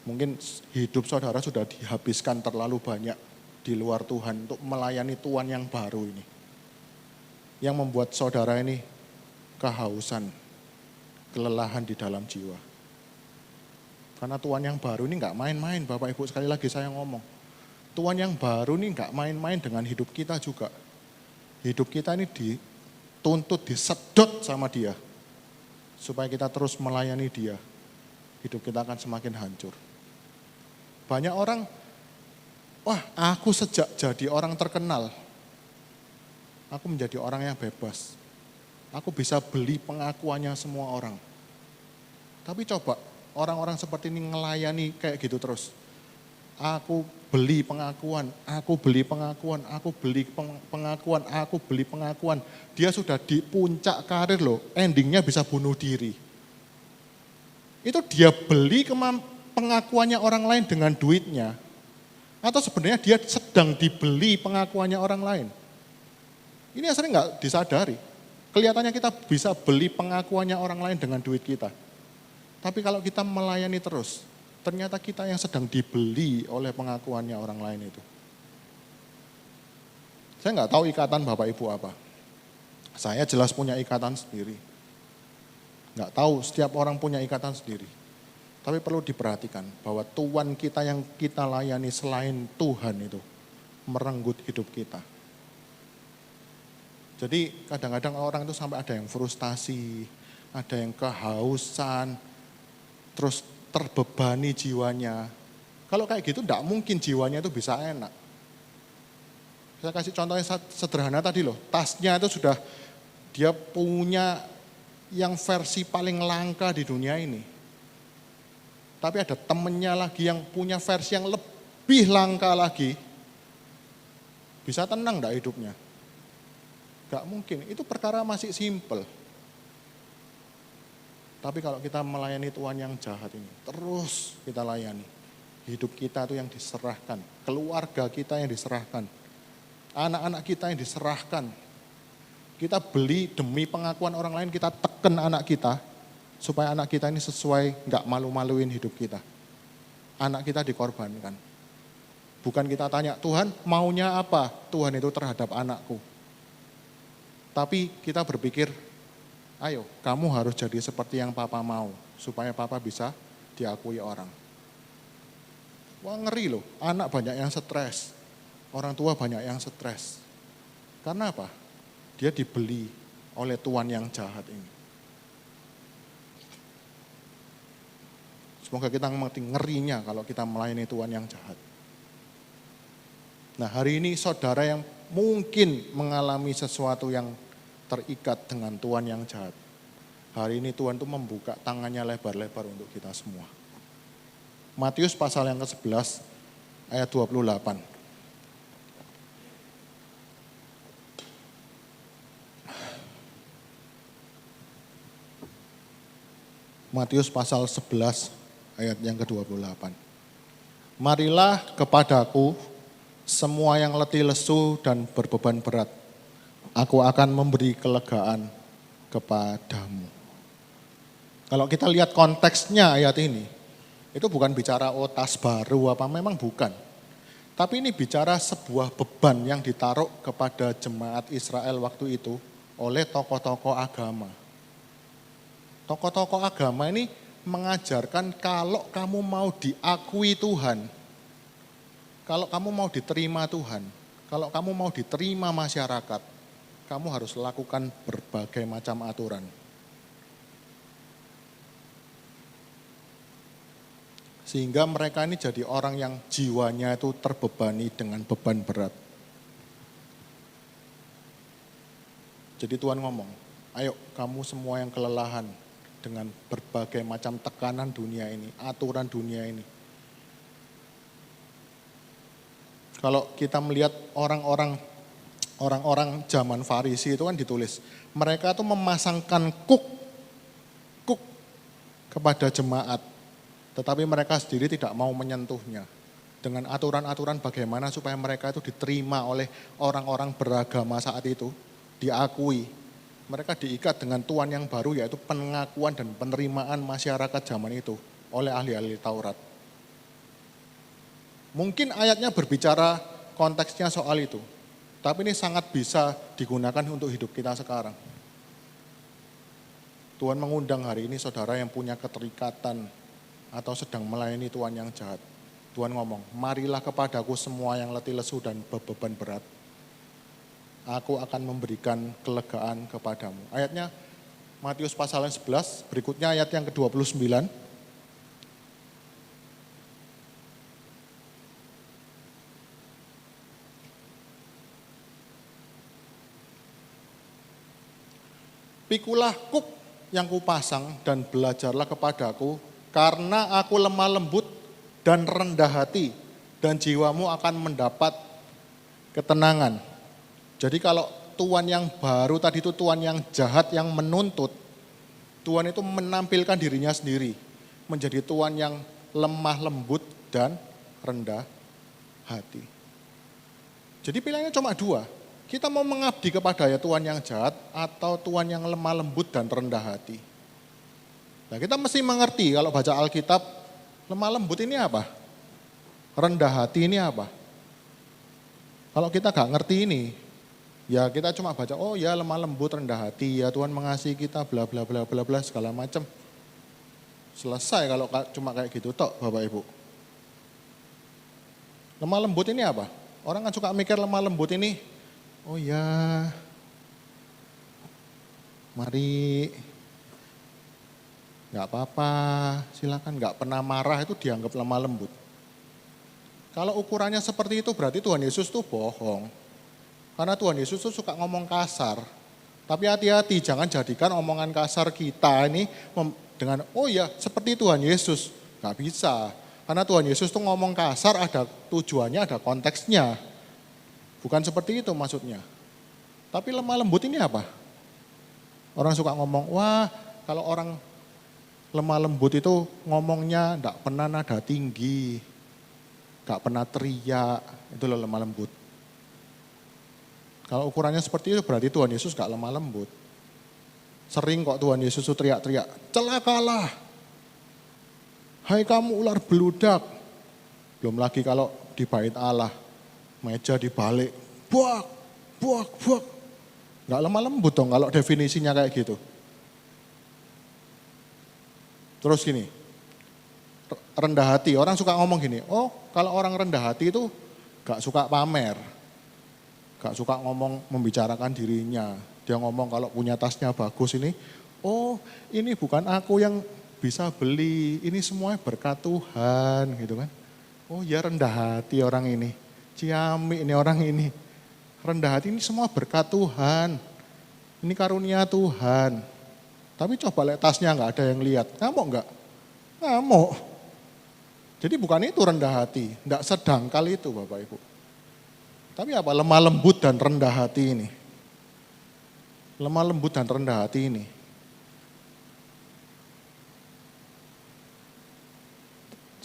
Mungkin hidup saudara sudah dihabiskan terlalu banyak di luar Tuhan untuk melayani Tuhan yang baru ini. Yang membuat saudara ini kehausan, kelelahan di dalam jiwa. Karena Tuhan yang baru ini nggak main-main, Bapak Ibu, sekali lagi saya ngomong. Tuhan yang baru ini nggak main-main dengan hidup kita juga. Hidup kita ini dituntut, disedot sama Dia. Supaya kita terus melayani Dia. Hidup kita akan semakin hancur. Banyak orang, wah aku sejak jadi orang terkenal, aku menjadi orang yang bebas. Aku bisa beli pengakuannya semua orang. Tapi coba orang-orang seperti ini ngelayani kayak gitu terus. Aku beli pengakuan, aku beli pengakuan, aku beli pengakuan, aku beli pengakuan. Dia sudah di puncak karir loh, endingnya bisa bunuh diri. Itu dia beli pengakuannya orang lain dengan duitnya. Atau sebenarnya dia sedang dibeli pengakuannya orang lain. Ini yang sering nggak disadari. Kelihatannya kita bisa beli pengakuannya orang lain dengan duit kita. Tapi kalau kita melayani terus, ternyata kita yang sedang dibeli oleh pengakuannya orang lain itu. Saya nggak tahu ikatan Bapak Ibu apa. Saya jelas punya ikatan sendiri. Nggak tahu, setiap orang punya ikatan sendiri. Tapi perlu diperhatikan bahwa Tuhan kita yang kita layani selain Tuhan itu merenggut hidup kita. Jadi kadang-kadang orang itu sampai ada yang frustasi, ada yang kehausan, terus terbebani jiwanya. Kalau kayak gitu enggak mungkin jiwanya itu bisa enak. Saya kasih contohnya sederhana tadi loh, tasnya itu sudah dia punya yang versi paling langka di dunia ini. Tapi ada temennya lagi yang punya versi yang lebih langka lagi. Bisa tenang enggak hidupnya? Enggak mungkin, itu perkara masih simpel. Tapi kalau kita melayani Tuhan yang jahat ini, terus kita layani. Hidup kita itu yang diserahkan, keluarga kita yang diserahkan, anak-anak kita yang diserahkan. Kita beli demi pengakuan orang lain, kita teken anak kita, supaya anak kita ini sesuai, nggak malu-maluin hidup kita. Anak kita dikorbankan. Bukan kita tanya, Tuhan maunya apa? Tuhan itu terhadap anakku. Tapi kita berpikir, ayo kamu harus jadi seperti yang papa mau, supaya papa bisa diakui orang. Wah ngeri loh, anak banyak yang stres, orang tua banyak yang stres. Karena apa? Dia dibeli oleh Tuhan yang jahat ini. Semoga kita mengerti ngerinya kalau kita melayani Tuhan yang jahat. Nah hari ini saudara yang mungkin mengalami sesuatu yang terikat dengan Tuhan yang jahat. Hari ini Tuhan itu membuka tangannya lebar-lebar untuk kita semua. Matius pasal yang ke-11 ayat 28. Matius pasal 11 ayat yang ke-28. Marilah kepadaku semua yang letih lesu dan berbeban berat. Aku akan memberi kelegaan kepadamu. Kalau kita lihat konteksnya ayat ini, itu bukan bicara tas baru apa, memang bukan. Tapi ini bicara sebuah beban yang ditaruh kepada jemaat Israel waktu itu oleh tokoh-tokoh agama. Tokoh-tokoh agama ini mengajarkan kalau kamu mau diakui Tuhan, kalau kamu mau diterima Tuhan, kalau kamu mau diterima masyarakat, kamu harus lakukan berbagai macam aturan. Sehingga mereka ini jadi orang yang jiwanya itu terbebani dengan beban berat. Jadi Tuhan ngomong, ayo kamu semua yang kelelahan dengan berbagai macam tekanan dunia ini, aturan dunia ini. Kalau kita melihat orang-orang zaman Farisi itu kan ditulis, mereka tuh memasangkan kuk kepada jemaat, tetapi mereka sendiri tidak mau menyentuhnya. Dengan aturan-aturan bagaimana supaya mereka itu diterima oleh orang-orang beragama saat itu, diakui. Mereka diikat dengan Tuhan yang baru, yaitu pengakuan dan penerimaan masyarakat zaman itu oleh ahli-ahli Taurat. Mungkin ayatnya berbicara konteksnya soal itu. Tapi ini sangat bisa digunakan untuk hidup kita sekarang. Tuhan mengundang hari ini saudara yang punya keterikatan atau sedang melayani Tuhan yang jahat. Tuhan ngomong, marilah kepadaku semua yang letih lesu dan beban berat. Aku akan memberikan kelegaan kepadamu. Ayatnya Matius pasal 11, berikutnya ayat yang ke-29. Pikulah kuk yang kupasang dan belajarlah kepadaku, karena aku lemah lembut dan rendah hati, dan jiwamu akan mendapat ketenangan. Jadi kalau Tuhan yang baru tadi itu Tuhan yang jahat, yang menuntut, Tuhan itu menampilkan dirinya sendiri, menjadi Tuhan yang lemah lembut dan rendah hati. Jadi pilihannya cuma dua. Kita mau mengabdi kepada ya Tuhan yang jahat atau Tuhan yang lemah lembut dan rendah hati. Nah, kita mesti mengerti kalau baca Alkitab, lemah lembut ini apa? Rendah hati ini apa? Kalau kita gak ngerti ini, ya kita cuma baca, oh ya lemah lembut rendah hati, ya Tuhan mengasihi kita bla bla bla bla bla segala macam. Selesai kalau cuma kayak gitu tok Bapak Ibu. Lemah lembut ini apa? Orang kan suka mikir lemah lembut ini, oh ya, mari, nggak apa-apa, silakan, nggak pernah marah itu dianggap lemah lembut. Kalau ukurannya seperti itu berarti Tuhan Yesus tuh bohong. Karena Tuhan Yesus tuh suka ngomong kasar. Tapi hati-hati, jangan jadikan omongan kasar kita ini dengan, oh ya seperti Tuhan Yesus. Nggak bisa. Karena Tuhan Yesus tuh ngomong kasar ada tujuannya, ada konteksnya. Bukan seperti itu maksudnya. Tapi lemah lembut ini apa? Orang suka ngomong, wah kalau orang lemah lembut itu ngomongnya enggak pernah nada tinggi, enggak pernah teriak, itu loh lemah lembut. Kalau ukurannya seperti itu berarti Tuhan Yesus enggak lemah lembut. Sering kok Tuhan Yesus itu teriak-teriak, celakalah, hai kamu ular beludak. Belum lagi kalau di bait Allah, meja dibalik, buak, buak, buak. Enggak lemah lembut dong kalau definisinya kayak gitu. Terus gini, rendah hati, orang suka ngomong gini, oh kalau orang rendah hati itu gak suka pamer, gak suka ngomong membicarakan dirinya. Dia ngomong kalau punya tasnya bagus ini, oh ini bukan aku yang bisa beli, ini semuanya berkat Tuhan gitu kan. Oh ya rendah hati orang ini, ciamik ini orang ini. Rendah hati ini semua berkat Tuhan, ini karunia Tuhan. Tapi coba lihat tasnya nggak ada yang lihat, ngamuk nggak? Ngamuk. Jadi bukan itu rendah hati, nggak sedangkal itu Bapak Ibu. Tapi apa? Lemah lembut dan rendah hati ini. Lemah lembut dan rendah hati ini.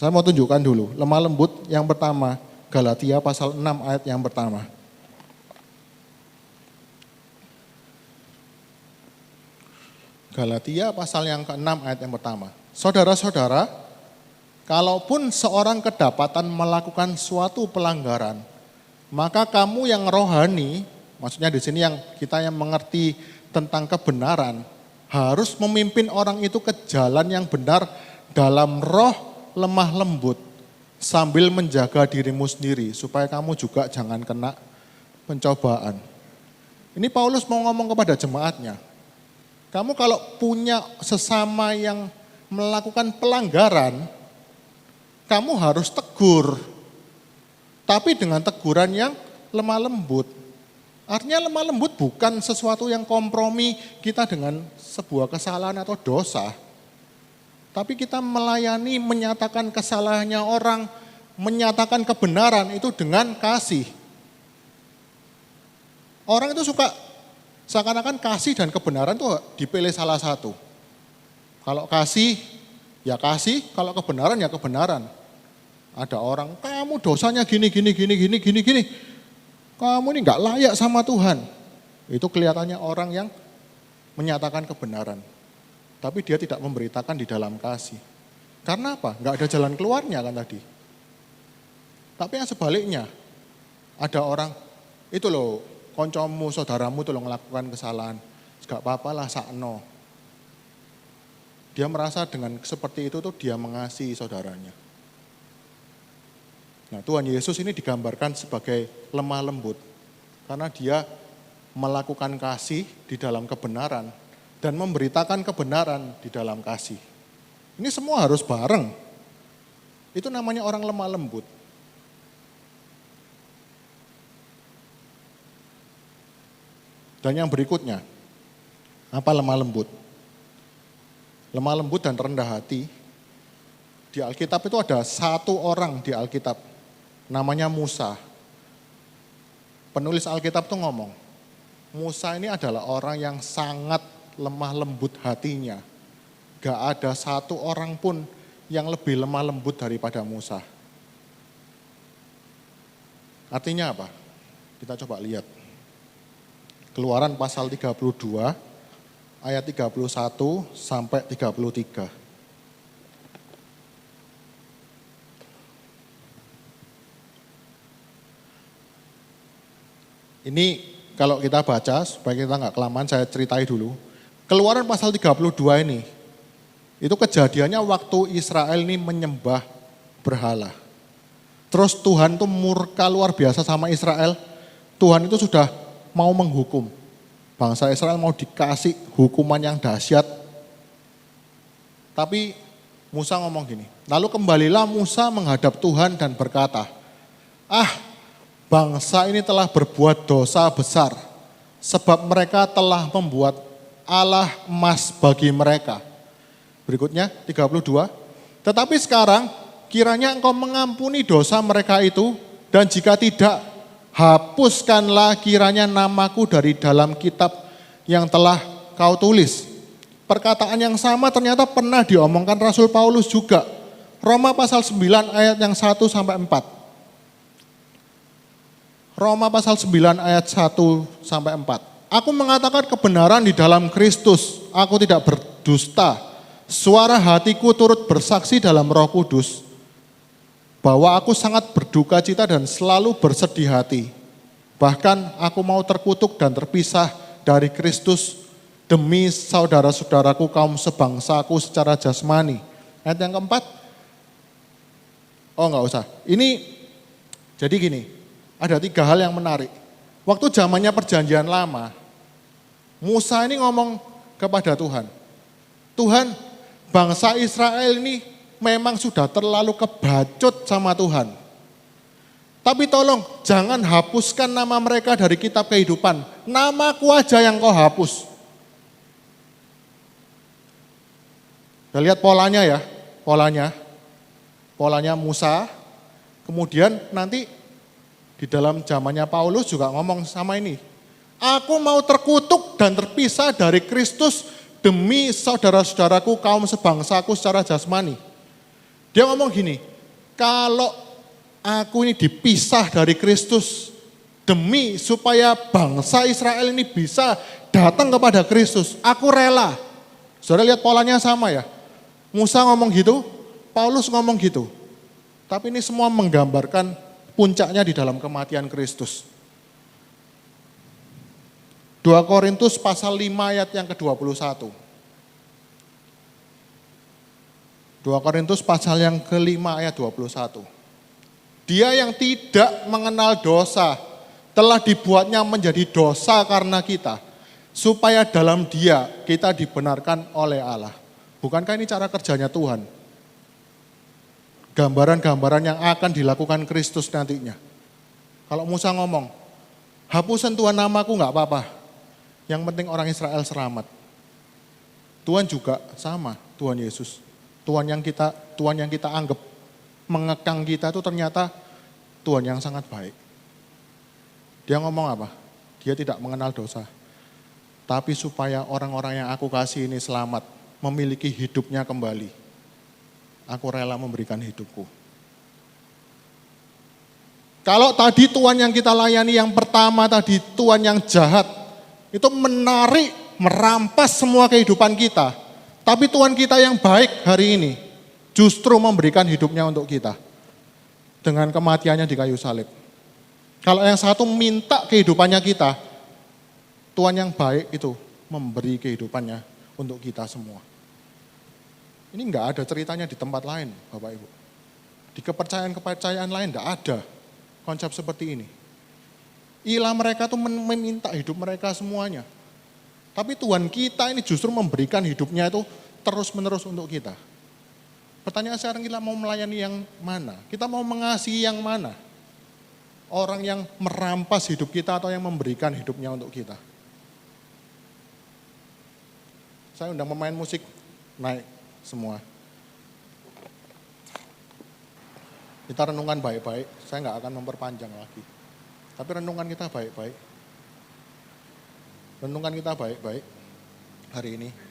Saya mau tunjukkan dulu, lemah lembut yang pertama, Galatia pasal 6 ayat yang pertama. Galatia pasal yang ke-6 ayat yang pertama. Saudara-saudara, kalaupun seorang kedapatan melakukan suatu pelanggaran, maka kamu yang rohani, maksudnya di sini yang kita yang mengerti tentang kebenaran, harus memimpin orang itu ke jalan yang benar dalam roh lemah lembut, sambil menjaga dirimu sendiri, supaya kamu juga jangan kena pencobaan. Ini Paulus mau ngomong kepada jemaatnya. Kamu kalau punya sesama yang melakukan pelanggaran, kamu harus tegur. Tapi dengan teguran yang lemah lembut. Artinya lemah lembut bukan sesuatu yang kompromi kita dengan sebuah kesalahan atau dosa. Tapi kita melayani, menyatakan kesalahannya orang, menyatakan kebenaran itu dengan kasih. Orang itu suka seakan-akan kasih dan kebenaran itu dipilih salah satu. Kalau kasih, ya kasih, kalau kebenaran ya kebenaran. Ada orang, kamu dosanya gini. Kamu ini enggak layak sama Tuhan. Itu kelihatannya orang yang menyatakan kebenaran. Tapi dia tidak memberitakan di dalam kasih. Karena apa? Enggak ada jalan keluarnya kan tadi. Tapi yang sebaliknya, Ada orang, itu loh, koncomu, saudaramu itu loh melakukan kesalahan. Gak apa-apa lah, sakno. Dia merasa dengan seperti itu tuh dia mengasihi saudaranya. Nah, Tuhan Yesus ini digambarkan sebagai lemah lembut. Karena dia melakukan kasih di dalam kebenaran dan memberitakan kebenaran di dalam kasih. Ini semua harus bareng. Itu namanya orang lemah lembut. Dan yang berikutnya, apa lemah lembut? Lemah lembut dan rendah hati. Di Alkitab itu ada satu orang di Alkitab, namanya Musa. Penulis Alkitab itu ngomong, Musa ini adalah orang yang sangat lemah lembut hatinya. Gak ada satu orang pun yang lebih lemah lembut daripada Musa. Artinya apa? Kita coba lihat. Keluaran pasal 32 ayat 31 sampai 33. Ini kalau kita baca, supaya kita nggak kelamaan, saya ceritai dulu. Keluaran pasal 32 ini, itu kejadiannya waktu Israel ini menyembah berhala. Terus Tuhan tuh murka luar biasa sama Israel. Tuhan itu sudah mau menghukum. Bangsa Israel mau dikasih hukuman yang dahsyat. Tapi Musa ngomong gini, lalu kembalilah Musa menghadap Tuhan dan berkata, bangsa ini telah berbuat dosa besar, sebab mereka telah membuat Allah emas bagi mereka. Berikutnya 32, tetapi sekarang kiranya engkau mengampuni dosa mereka itu, dan jika tidak, hapuskanlah kiranya namaku dari dalam kitab yang telah kau tulis. Perkataan yang sama ternyata pernah diomongkan Rasul Paulus juga. Roma pasal 9 ayat yang 1 sampai 4. Roma pasal 9 ayat 1 sampai 4. Aku mengatakan kebenaran di dalam Kristus, aku tidak berdusta. Suara hatiku turut bersaksi dalam Roh Kudus bahwa aku sangat berduka cita dan selalu bersedih hati. Bahkan aku mau terkutuk dan terpisah dari Kristus demi saudara-saudaraku kaum sebangsaku secara jasmani. Ayat yang keempat, enggak usah. Ini jadi gini, ada 3 hal yang menarik. Waktu zamannya perjanjian lama, Musa ini ngomong kepada Tuhan, Tuhan, bangsa Israel ini memang sudah terlalu kebacut sama Tuhan. Tapi tolong jangan hapuskan nama mereka dari kitab kehidupan. Namaku aja yang kau hapus. Kita lihat polanya ya, polanya Musa. Kemudian nanti di dalam zamannya Paulus juga ngomong sama ini. Aku mau terkutuk dan terpisah dari Kristus demi saudara-saudaraku kaum sebangsaku secara jasmani. Dia ngomong gini, kalau aku ini dipisah dari Kristus demi supaya bangsa Israel ini bisa datang kepada Kristus, aku rela. Saudara lihat polanya sama ya. Musa ngomong gitu, Paulus ngomong gitu. Tapi ini semua menggambarkan puncaknya di dalam kematian Kristus. 2 Korintus pasal 5 ayat yang ke-21. 2 Korintus pasal yang ke-5 ayat 21. Dia yang tidak mengenal dosa telah dibuatnya menjadi dosa karena kita, supaya dalam dia kita dibenarkan oleh Allah. Bukankah ini cara kerjanya Tuhan? Gambaran-gambaran yang akan dilakukan Kristus nantinya. Kalau Musa ngomong, hapusan Tuhan namaku enggak apa-apa. Yang penting orang Israel selamat. Tuhan juga sama, Tuhan Yesus. Tuhan yang kita anggap mengekang kita itu ternyata Tuhan yang sangat baik. Dia ngomong apa? Dia tidak mengenal dosa. Tapi supaya orang-orang yang aku kasih ini selamat, memiliki hidupnya kembali. Aku rela memberikan hidupku. Kalau tadi Tuhan yang kita layani yang pertama tadi, Tuhan yang jahat, itu menarik, merampas semua kehidupan kita. Tapi Tuhan kita yang baik hari ini justru memberikan hidupnya untuk kita. Dengan kematiannya di kayu salib. Kalau yang satu minta kehidupannya kita, Tuhan yang baik itu memberi kehidupannya untuk kita semua. Ini enggak ada ceritanya di tempat lain, Bapak Ibu. Di kepercayaan-kepercayaan lain enggak ada konsep seperti ini. Ilah mereka tuh meminta hidup mereka semuanya. Tapi Tuhan kita ini justru memberikan hidupnya itu terus-menerus untuk kita. Pertanyaan sekarang, kita mau melayani yang mana? Kita mau mengasihi yang mana? Orang yang merampas hidup kita atau yang memberikan hidupnya untuk kita? Saya undang pemain musik naik semua. Kita renungan baik-baik, saya nggak akan memperpanjang lagi. Tapi renungan kita baik-baik. Renungan kita baik-baik hari ini.